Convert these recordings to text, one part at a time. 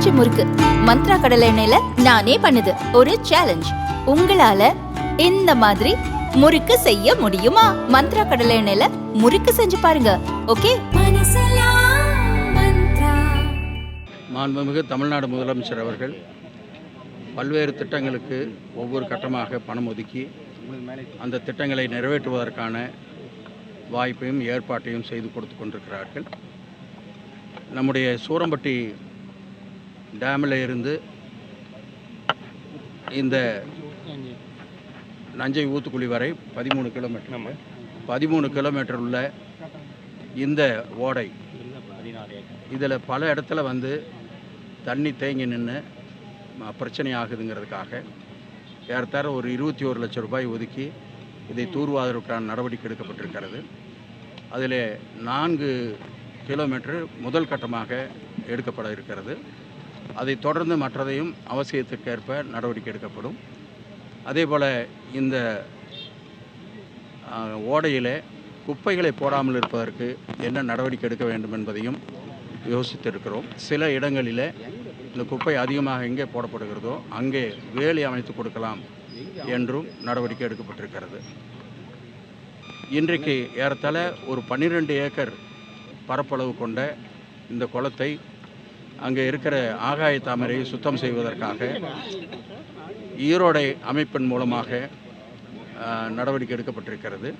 பஞ்சு முறுக்கு மந்த்ரா கடலை எண்ணெயில நானே பண்ணுது. ஒரு சேலஞ்ச், உங்களால இந்த மாதிரி முறுக்கு செய்ய முடியுமா? மந்த்ரா கடலை எண்ணெயில முறுக்கு செஞ்சு பாருங்க. ஓகே. மாண்புமிகு தமிழ்நாடு முதலமைச்சர் அவர்கள் பல்வேறு திட்டங்களுக்கு ஒவ்வொரு கட்டமாக பணம் ஒதுக்கி அந்த திட்டங்களை நிறைவேற்றுவதற்கான வாய்ப்பையும் ஏற்பாட்டையும் செய்து கொடுத்து கொண்டிருக்கிறார்கள். நம்முடைய சூரம்பட்டி டேமில் இருந்து இந்த நஞ்சை ஊத்துக்குழி வரை 13 கிலோமீட்டர் உள்ள இந்த ஓடை, இதில் பல இடத்துல வந்து தண்ணி தேங்கி நின்று பிரச்சனை ஆகுதுங்கிறதுக்காக ஏறத்தாழ ஒரு 21 லட்சம் ரூபாய் ஒதுக்கி இதை தூர்வாதற்கான நடவடிக்கை எடுக்கப்பட்டிருக்கிறது. அதில் 4 கிலோமீட்டர் முதல் கட்டமாக எடுக்கப்பட இருக்கிறது. அதை தொடர்ந்து மற்றதையும் அவசியத்திற்கேற்ப நடவடிக்கை எடுக்கப்படும். அதே போல் இந்த ஓடையில் குப்பைகளை போடாமல் இருப்பதற்கு என்ன நடவடிக்கை எடுக்க வேண்டும் என்பதையும் யோசித்திருக்கிறோம். சில இடங்களில் இந்த குப்பை அதிகமாக எங்கே போடப்படுகிறதோ அங்கே வேலி அமைத்து கொடுக்கலாம் என்றும் நடவடிக்கை எடுக்கப்பட்டிருக்கிறது. இன்றைக்கு ஏறத்தாழ ஒரு 12 ஏக்கர் பரப்பளவு கொண்ட இந்த குளத்தை அங்கே இருக்கிற ஆகாய தாமரையை சுத்தம் செய்வதற்காக ஈரோடை அமைப்பின் மூலமாக நடவடிக்கை எடுக்கப்பட்டிருக்கிறது.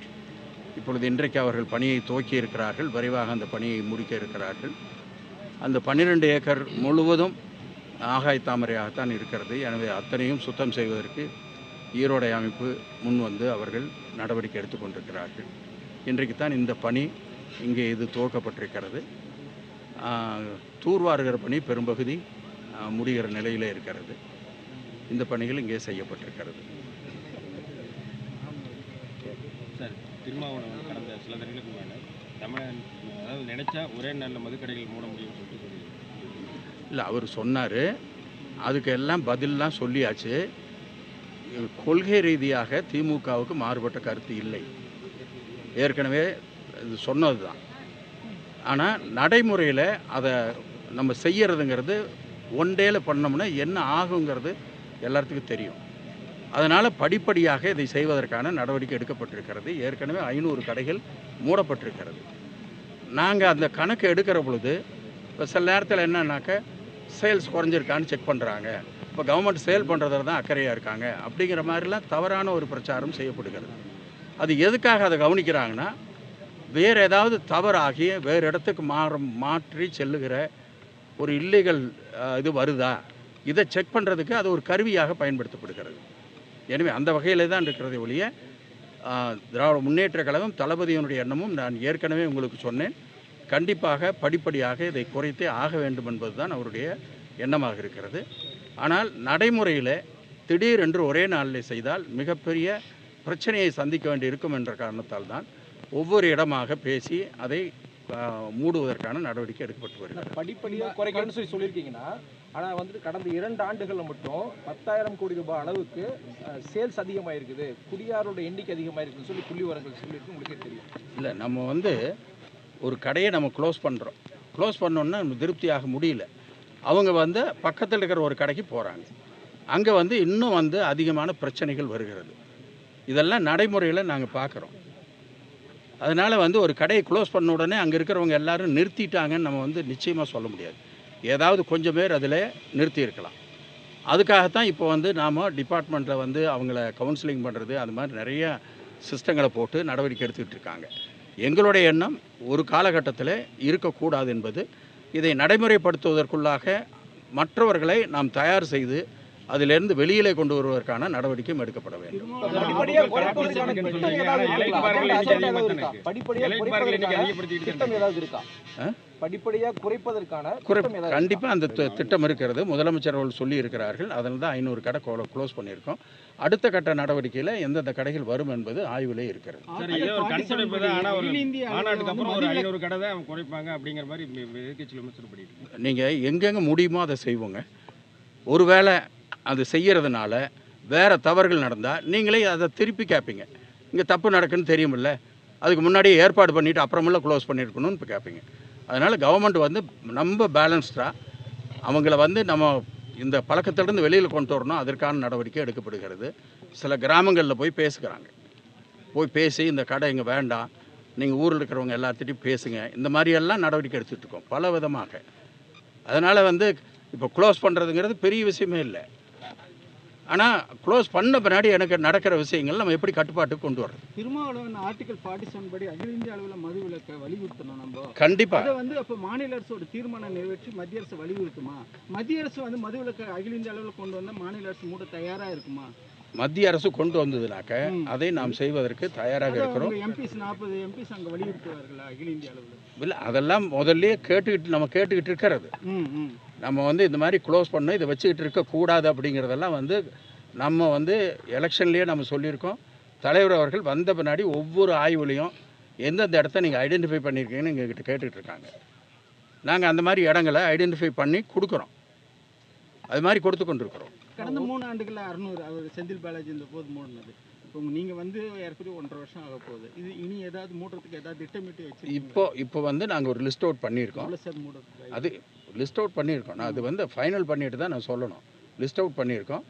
இப்பொழுது இன்றைக்கு அவர்கள் பணியை துவக்கி இருக்கிறார்கள். விரைவாக அந்த பணியை முடிக்க இருக்கிறார்கள். அந்த 12 ஏக்கர் முழுவதும் ஆகாய தாமரையாகத்தான் இருக்கிறது. எனவே அத்தனையும் சுத்தம் செய்வதற்கு ஈரோடை அமைப்பு முன் வந்து அவர்கள் நடவடிக்கை எடுத்துக்கொண்டிருக்கிறார்கள். இன்றைக்கு தான் இந்த பணி இங்கே இது துவக்கப்பட்டிருக்கிறது. தூர்வாருகிற பணி பெரும்பகுதி முடிகிற நிலையில் இருக்கிறது. இந்த பணிகள் இங்கே செய்யப்பட்டிருக்கிறது. சார், திருமாவளவன் கடந்த சில தினங்களுக்கு முன்னாடி அதாவது நினைச்சா ஒரே நல்ல மதுக்கடைகள் மூட முடியும்னு சொல்லிட்டு இல்லை, அவர் சொன்னார். அதுக்கு எல்லாம் பதிலெலாம் சொல்லியாச்சு. கொள்கை ரீதியாக திமுகவுக்கு மாறுபட்ட கருத்து இல்லை, ஏற்கனவே இது சொன்னது தான். ஆனால் நடைமுறையில் அதை நம்ம செய்யறதுங்கிறது ஒன் டேயில் பண்ணோம்னா என்ன ஆகுங்கிறது எல்லாத்துக்கும் தெரியும். அதனால் படிப்படியாக இதை செய்வதற்கான நடவடிக்கை எடுக்கப்பட்டிருக்கிறது. ஏற்கனவே 500 கடைகள் மூடப்பட்டிருக்கிறது. நாங்கள் அந்த கணக்கு எடுக்கிற பொழுது இப்போ சில நேரத்தில் என்னன்னாக்க சேல்ஸ் குறைஞ்சிருக்கான்னு செக் பண்ணுறாங்க. இப்போ கவர்மெண்ட் சேல் பண்ணுறதுல தான் அக்கறையாக இருக்காங்க அப்படிங்கிற மாதிரிலாம் தவறான ஒரு பிரச்சாரம் செய்யப்படுகிறது. அது எதுக்காக அதை கவனிக்கிறாங்கன்னா, வேறு ஏதாவது தவறாகி வேறு இடத்துக்கு மாற்றி செல்லுகிற ஒரு இல்லீகல் இது வருதா, இதை செக் பண்ணுறதுக்கு அது ஒரு கருவியாக பயன்படுத்தப்படுகிறது. எனவே அந்த வகையில் தான் இருக்கிறதை ஒழிய திராவிட முன்னேற்ற கழகம் தளபதியினுடைய எண்ணமும் நான் ஏற்கனவே உங்களுக்கு சொன்னேன். கண்டிப்பாக படிப்படியாக இதை குறைத்தே ஆக வேண்டும் என்பது தான் அவருடைய எண்ணமாக இருக்கிறது. ஆனால் நடைமுறையில் திடீரென்று ஒரே நாளில் செய்தால் மிகப்பெரிய பிரச்சனையை சந்திக்க வேண்டி இருக்கும் என்ற காரணத்தால் தான் ஒவ்வொரு இடமாக பேசி அதை மூடுவதற்கான நடவடிக்கை எடுக்கப்பட்டு வருகிறது. படிப்படியாக குறைக்கணும்னு சொல்லியிருக்கீங்கன்னா, ஆனால் வந்துட்டு கடந்த 2 ஆண்டுகளில் மட்டும் 10,000 கோடி ரூபாய் அளவுக்கு சேல்ஸ் அதிகமாக இருக்குது, குடியாரோட எண்ணிக்கை அதிகமாக இருக்குதுன்னு சொல்லி புள்ளி விவரங்கள் சொல்லியிருக்கு. உங்களுக்கே தெரியும். இல்லை, நம்ம வந்து ஒரு கடையை நம்ம க்ளோஸ் பண்ணுறோம். க்ளோஸ் பண்ணோன்னா நம்ம திருப்தியாக முடியல. அவங்க வந்து பக்கத்தில் இருக்கிற ஒரு கடைக்கு போகிறாங்க. அங்கே வந்து இன்னும் வந்து அதிகமான பிரச்சனைகள் வருகிறது. இதெல்லாம் நடைமுறையில் நாங்கள் பார்க்குறோம். அதனால் வந்து ஒரு கடையை க்ளோஸ் பண்ண உடனே அங்கே இருக்கிறவங்க எல்லோரும் நிறுத்திட்டாங்கன்னு நம்ம வந்து நிச்சயமாக சொல்ல முடியாது. ஏதாவது கொஞ்சம் பேர் அதில் நிறுத்தி இருக்கலாம். அதுக்காகத்தான் இப்போ வந்து நாம் டிபார்ட்மெண்ட்டில் வந்து அவங்கள கவுன்சிலிங் பண்ணுறது, அது மாதிரி நிறைய சிஸ்டங்களை போட்டு நடவடிக்கை எடுத்துக்கிட்டு இருக்காங்க. எங்களுடைய எண்ணம் ஒரு காலகட்டத்தில் இருக்கக்கூடாது என்பது. இதை நடைமுறைப்படுத்துவதற்குள்ளாக மற்றவர்களை நாம் தயார் செய்து அதிலிருந்து வெளியிலே கொண்டு வருவதற்கான நடவடிக்கையும் எடுக்கப்பட வேண்டும். கண்டிப்பாக அந்த திட்டம் இருக்கிறது. முதலமைச்சர் அவர்கள் சொல்லி இருக்கிறார்கள். அதில் தான் 500 கடை க்ளோஸ் பண்ணியிருக்கோம். அடுத்த கட்ட நடவடிக்கையில் எந்தெந்த கடைகள் வரும் என்பது ஆய்விலே இருக்கிறது. நீங்கள் எங்கெங்கே முடியுமோ அதை செய்வோங்க. ஒருவேளை அது செய்கிறதுனால வேறு தவறுகள் நடந்தால் நீங்களே அதை திருப்பி கேட்பீங்க. இங்கே தப்பு நடக்குன்னு தெரியுமில்ல, அதுக்கு முன்னாடியே ஏற்பாடு பண்ணிவிட்டு அப்புறமெல்லாம் க்ளோஸ் பண்ணியிருக்கணும்னு இப்போ கேட்பீங்க. அதனால் கவர்மெண்ட் வந்து ரொம்ப பேலன்ஸ்டாக அவங்கள வந்து நம்ம இந்த பழக்கத்திலிருந்து வெளியில் கொண்டு வரணும், அதற்கான நடவடிக்கை எடுக்கப்படுகிறது. சில கிராமங்களில் போய் பேசுகிறாங்க, போய் பேசி இந்த கடை இங்கே வேண்டாம், நீங்கள் ஊரில் இருக்கிறவங்க எல்லாத்திட்டையும் பேசுங்க, இந்த மாதிரியெல்லாம் நடவடிக்கை எடுத்துகிட்டு இருக்கோம் பல விதமாக. அதனால் வந்து இப்போ க்ளோஸ் பண்ணுறதுங்கிறது பெரிய விஷயமே இல்லை. ஆனால் க்ளோஸ் பண்ண பின்னாடி எனக்கு நடக்கிற விஷயங்கள் நம்ம எப்படி கட்டுப்பாட்டுக்கு கொண்டு வர்றது? திருமாவளவன் ஆர்டிகல் 47 படி அகில இந்திய அளவில் மது விலக்கை வலியுறுத்தணும். நம்ம கண்டிப்பாக அதை வந்து அப்போ மாநில அரசோட தீர்மானம் நிறைவேற்றி மத்திய அரசு வலியுறுத்துமா? மத்திய அரசு வந்து மது விலக்கை அகில இந்திய அளவில் கொண்டு வந்தால் மாநில அரசு மூட தயாராக இருக்குமா? மத்திய அரசு கொண்டு வந்ததுனாக்க அதை நாம் செய்வதற்கு தயாராக இருக்கிறோம். எம்பிஸ் 40 எம்பிஸ் அங்கே வலியுறுத்துவார்களா அகில இந்திய அளவில்? இல்லை, அதெல்லாம் முதல்ல கேட்டுக்கிட்டு இருக்கிறது. நம்ம வந்து இந்த மாதிரி க்ளோஸ் பண்ண இதை வச்சுக்கிட்டு இருக்கக்கூடாது அப்படிங்கிறதெல்லாம் வந்து நம்ம வந்து எலெக்ஷன்லேயே நம்ம சொல்லியிருக்கோம். தலைவர் அவர்கள் வந்த பின்னாடி ஒவ்வொரு ஆய்வுலையும் எந்தெந்த இடத்த நீங்கள் ஐடென்டிஃபை பண்ணியிருக்கீங்கன்னு எங்ககிட்ட கேட்டுக்கிட்டு இருக்காங்க. நாங்கள் அந்த மாதிரி இடங்களை ஐடென்டிஃபை பண்ணி கொடுக்குறோம், அது மாதிரி கொடுத்து கொண்டிருக்கிறோம். கடந்த 3 ஆண்டுகளில் 600 அவர் செந்தில் பாலாஜி இந்த போது மூடினது. இப்போ நீங்கள் வந்து ஏற்கனவே 1.5 வருஷம் ஆக போகுது. இது இனி ஏதாவது மூடுறதுக்கு ஏதாவது திட்டமிட்டு வச்சு இப்போ வந்து நாங்கள் ஒரு லிஸ்ட் அவுட் பண்ணியிருக்கோம். சார் மூடுறதுக்கு அது லிஸ்ட் அவுட் பண்ணியிருக்கோம். நான் அது வந்து ஃபைனல் பண்ணிட்டு தான் நான் சொல்லணும். லிஸ்ட் அவுட் பண்ணியிருக்கோம்.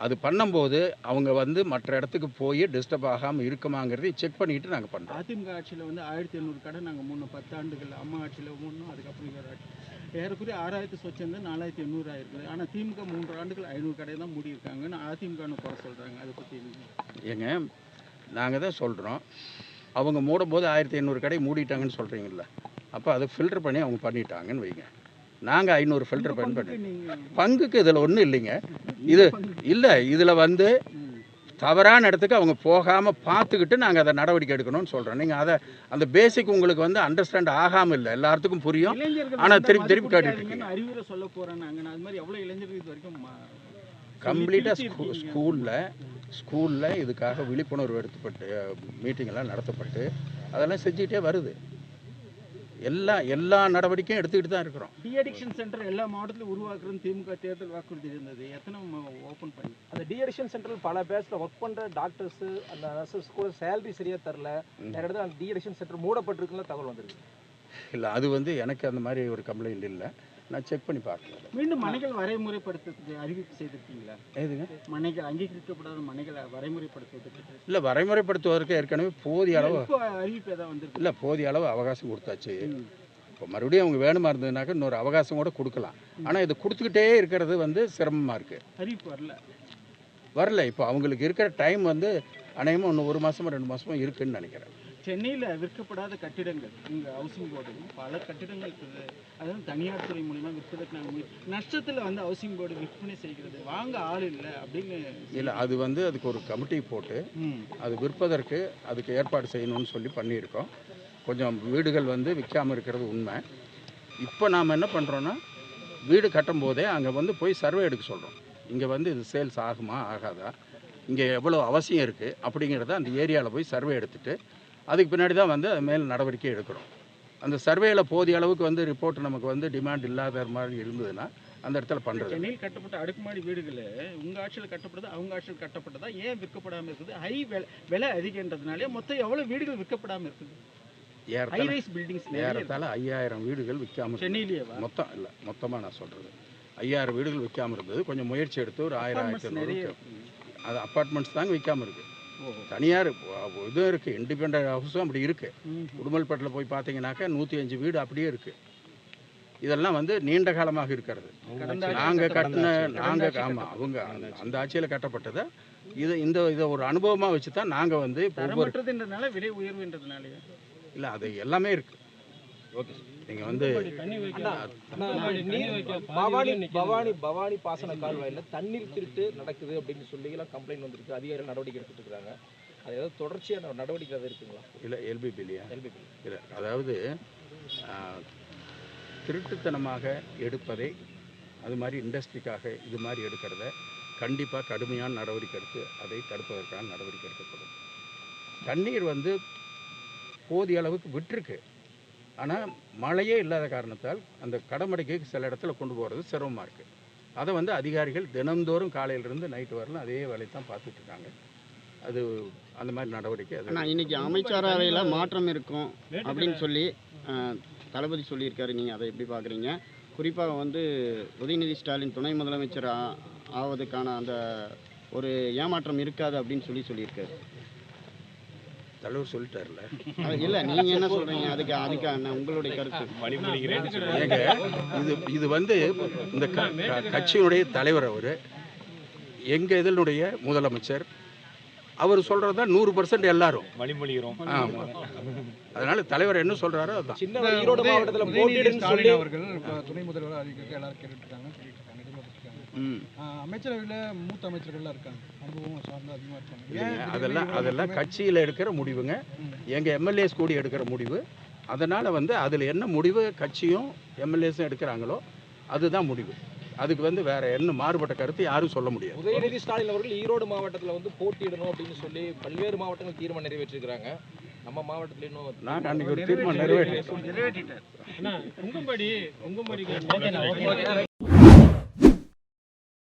அது பண்ணும்போது அவங்க வந்து மற்ற இடத்துக்கு போய் டிஸ்டர்ப் ஆகாமல் இருக்குமாங்கிறதை செக் பண்ணிட்டு நாங்கள் பண்ணுறோம். அதிமுக ஆட்சியில் வந்து 1800 கடை நாங்கள் 10 ஆண்டுகள், அம்மா ஆட்சியில் மூடணும், அதுக்கப்புறம் இவர் ஆட்சி ஏறக்குறைய 6000 சொச்சந்து 4800 ஆயிருக்குது. ஆனால் திமுக 3 ஆண்டுகள் 500 கடை தான் மூடியிருக்காங்கன்னு அதிமுகன்னு குறை சொல்கிறாங்க. அதை பற்றி ஏங்க, நாங்கள் தான் சொல்கிறோம், அவங்க மூடும்போது 1500 கடை மூடிட்டாங்கன்னு சொல்கிறீங்கள, அப்போ அதை ஃபில்டர் பண்ணி அவங்க பண்ணிட்டாங்கன்னு வைங்க. நாங்கள் 500 ஃபில்டர் பண்ணி பங்குக்கு இதில் ஒன்றும் இல்லைங்க. இது இல்லை, இதில் வந்து தவறான இடத்துக்கு அவங்க போகாமல் பார்த்துக்கிட்டு நாங்கள் அதை நடவடிக்கை எடுக்கணும்னு சொல்கிறோம். நீங்கள் அதை அந்த பேசிக் உங்களுக்கு வந்து அண்டர்ஸ்டாண்ட் ஆகாமல் இல்லை, எல்லாத்துக்கும் புரியும். ஆனால் திருப்பி கேட்டுட்டு இருக்கீங்க. அறிவுரை சொல்ல போகிறேன். அது மாதிரி எவ்வளோ இளைஞர்கள் இது வரைக்கும் கம்ப்ளீட்டாக ஸ்கூலில் இதுக்காக விழிப்புணர்வு எடுத்துப்பட்டு மீட்டிங்கெல்லாம் நடத்தப்பட்டு அதெல்லாம் செஞ்சுக்கிட்டே வருது. எல்லா நடவடிக்கையும் எடுத்துக்கிட்டு தான் இருக்கிறோம். டி அடிக்ஷன் சென்டர் எல்லா மாவட்டத்திலும் உருவாக்குறதுன்னு திமுக தேர்தல் வாக்குறுதி இருந்தது. எத்தனை ஓப்பன் பண்ணி? அந்த டி அடிக்ஷன் சென்டரில் பல பேர்ஸில் ஒர்க் பண்ணுற டாக்டர்ஸு அந்த நர்சஸ் கூட சேலரி சரியாக தரல, நிறைய இடத்துல அந்த டி அடிக்ஷன் சென்டர் மூடப்பட்டிருக்குன்னு தகவல் வந்துருக்கு. இல்லை, அது வந்து எனக்கு அந்த மாதிரி ஒரு கம்ப்ளைண்ட் இல்லை, நான் செக் பண்ணி பார்க்கல. மீண்டும் மனைகள் வரைமுறைப்படுத்துறதுக்கு அறிவிப்பு செய்திருக்கீங்களா? எதுங்க மனைகள் அங்கீகரிக்கப்படாத மனைகளை வரைமுறைப்படுத்துவதற்கு? இல்லை, வரைமுறைப்படுத்துவதற்கு ஏற்கனவே போதிய அளவு அறிவிப்பு ஏதாவது வந்துருக்கு? இல்லை, போதிய அளவு அவகாசம் கொடுத்தாச்சு. இப்போ மறுபடியும் அவங்க வேணுமா இருந்ததுனாக்கா இன்னொரு அவகாசம் கூட கொடுக்கலாம். ஆனால் இது கொடுத்துக்கிட்டே இருக்கிறது வந்து சிரமமாக இருக்குது. அறிவிப்பு வரல. இப்போ அவங்களுக்கு இருக்கிற டைம் வந்து அநேகமாக இன்னும் 1 மாதமோ 2 மாதமோ இருக்குதுன்னு நினைக்கிறேன். சென்னையில் விற்கப்படாத கட்டிடங்கள் இங்கே ஹவுசிங் போர்டு பல கட்டிடங்கள் இருக்குது. அதாவது தனியார் துறை மூலிமா விற்பதற்கு நாங்கள் நஷ்டத்தில் வந்து ஹவுசிங் போர்டு விற்பனை செய்கிறது, வாங்க ஆள் இல்லை அப்படின்னு. இல்லை, அது வந்து அதுக்கு ஒரு கமிட்டி போட்டு அது விற்பதற்கு அதுக்கு ஏற்பாடு செய்யணும்னு சொல்லி பண்ணியிருக்கோம். கொஞ்சம் வீடுகள் வந்து விற்காமல் இருக்கிறது உண்மை. இப்போ நாம் என்ன பண்ணுறோன்னா, வீடு கட்டும் போதே அங்கே வந்து போய் சர்வே எடுக்க சொல்கிறோம். இங்கே வந்து இது சேல்ஸ் ஆகுமா ஆகாதா, இங்கே எவ்வளோ அவசியம் இருக்குது அப்படிங்கிறத அந்த ஏரியாவில் போய் சர்வே எடுத்துகிட்டு அதுக்கு பின்னாடி தான் வந்து அது மேல் நடவடிக்கை எடுக்கிறோம். அந்த சர்வேயில் போதிய அளவுக்கு வந்து ரிப்போர்ட் நமக்கு வந்து டிமாண்ட் இல்லாத மாதிரி இருந்ததுன்னா அந்த இடத்துல பண்ணுறது. சென்னையில் கட்டப்பட்ட அடுக்குமாடி வீடுகள் உங்கள் ஆட்சியில் கட்டப்பட்டது, அவங்க ஆட்சியில் கட்டப்பட்டதா, ஏன் விற்கப்படாமல் இருக்குது? ஹை விலை அதிகன்றதுனாலே மொத்தம் எவ்வளோ வீடுகள் விற்கப்படாமல் இருக்குது? ஏறத்தாழ 5000 வீடுகள் விற்காமல் சென்னையிலேயே மொத்தம் இல்லை, மொத்தமாக நான் சொல்கிறது 5000 வீடுகள் விற்காமல் இருந்தது. கொஞ்சம் முயற்சி எடுத்து ஒரு 1000-1500 அது அப்பார்ட்மெண்ட்ஸ் தாங்க விற்காமல் இருக்குது. தனியார் இதுவும் இருக்குது, இண்டிபெண்ட் ஹவுஸும் அப்படி இருக்குது. உடுமல்பேட்டில் போய் பார்த்தீங்கன்னாக்கா 105 வீடு அப்படியே இருக்குது. இதெல்லாம் வந்து நீண்ட காலமாக இருக்கிறது. நாங்கள் ஆமாம், அவங்க அந்த ஆட்சியில் கட்டப்பட்டதை இதை ஒரு அனுபவமாக வச்சு தான் நாங்கள் வந்து விலை உயர்வுன்றதுனாலே இல்லை, அது எல்லாமே இருக்குது. ஓகே, நீங்கள் வந்து பவானி பாசன கால்வாயில் தண்ணீர் திருட்டு நடக்குது அப்படின்னு சொல்லி எல்லாம் கம்ப்ளைண்ட் வந்திருக்கு. அதிகாரிகள் நடவடிக்கை எடுத்துட்டு இருக்காங்க. அது ஏதாவது தொடர்ச்சியான நடவடிக்கை இருக்குங்களா? இல்லை, எல்பிபி இல்லையா? எல்பிபி இல்லை. அதாவது திருட்டுத்தனமாக எடுப்பதை, அது மாதிரி இண்டஸ்ட்ரிக்காக இது மாதிரி எடுக்கிறத கண்டிப்பாக கடுமையான நடவடிக்கை எடுத்து அதை தடுப்பதற்கான நடவடிக்கை எடுக்கப்படும். தண்ணீர் வந்து போதிய அளவுக்கு விட்டுருக்கு. ஆனால் மழையே இல்லாத காரணத்தால் அந்த கடமடைக்கு சில இடத்துல கொண்டு போகிறது சிரமமாக இருக்குது. அதை வந்து அதிகாரிகள் தினந்தோறும் காலையிலிருந்து நைட்டு வரலாம் அதே வேலையை தான் பார்த்துட்டு இருக்காங்க. அது அந்த மாதிரி நடவடிக்கை. ஆனால் இன்றைக்கி அமைச்சரவையில் மாற்றம் இருக்கும் அப்படின்னு சொல்லி தளபதி சொல்லியிருக்காரு. நீங்கள் அதை எப்படி பார்க்குறீங்க? குறிப்பாக வந்து உதயநிதி ஸ்டாலின் துணை முதலமைச்சர் ஆவதுக்கான அந்த ஒரு ஏமாற்றம் இருக்காது அப்படின்னு சொல்லியிருக்காரு. தலைவர் சொல்லிட்டார்ல. இல்லை, நீங்கள் என்ன சொல்கிறீங்க? அதுக்கான உங்களுடைய கருத்து. ஏங்க, இது வந்து இந்த கட்சியினுடைய தலைவர், அவர் எங்கள் இதனுடைய முதலமைச்சர், அவர் சொல்கிறது தான் 100% எல்லாரும் வழிமொழிகிறோம். ஆமாம், அதனால தலைவர் என்ன சொல்கிறாரோ அதுதான். சின்ன ஈரோடு மாவட்டத்தில் போட்டியிடுன்னு சொல்லி அவர்கள் துணை முதல்வர் அறிவிக்க எல்லாரும் கேட்டுருக்காங்க, சொல்லிட்டு இருக்காங்க. அமைச்சரவையில் மூத்த அமைச்சர்கள்லாம் இருக்காங்க, அனுபவம் சார்ந்து அதிகமாக இருக்காங்க. அதெல்லாம் கட்சியில் எடுக்கிற முடிவுங்க, எங்கள் எம்எல்ஏஸ் கூடி எடுக்கிற முடிவு. அதனால் வந்து அதில் என்ன முடிவு கட்சியும் எம்எல்ஏஸும் எடுக்கிறாங்களோ அதுதான் முடிவு. அதுக்கு வந்து வேற என்ன மாறுபட்ட கருத்து யாரும் சொல்ல முடியாது. உதயநிதி ஸ்டாலின் அவர்கள் ஈரோடு மாவட்டத்தில் வந்து போட்டியிடணும் அப்படின்னு சொல்லி பல்வேறு மாவட்டங்கள் தீர்மானம் நிறைவேற்றிருக்கிறாங்க. நம்ம மாவட்டத்தில் இன்னும் நான் அன்னைக்கு ஒரு தீர்மானம் நிறைவேற்றிட்டேன்.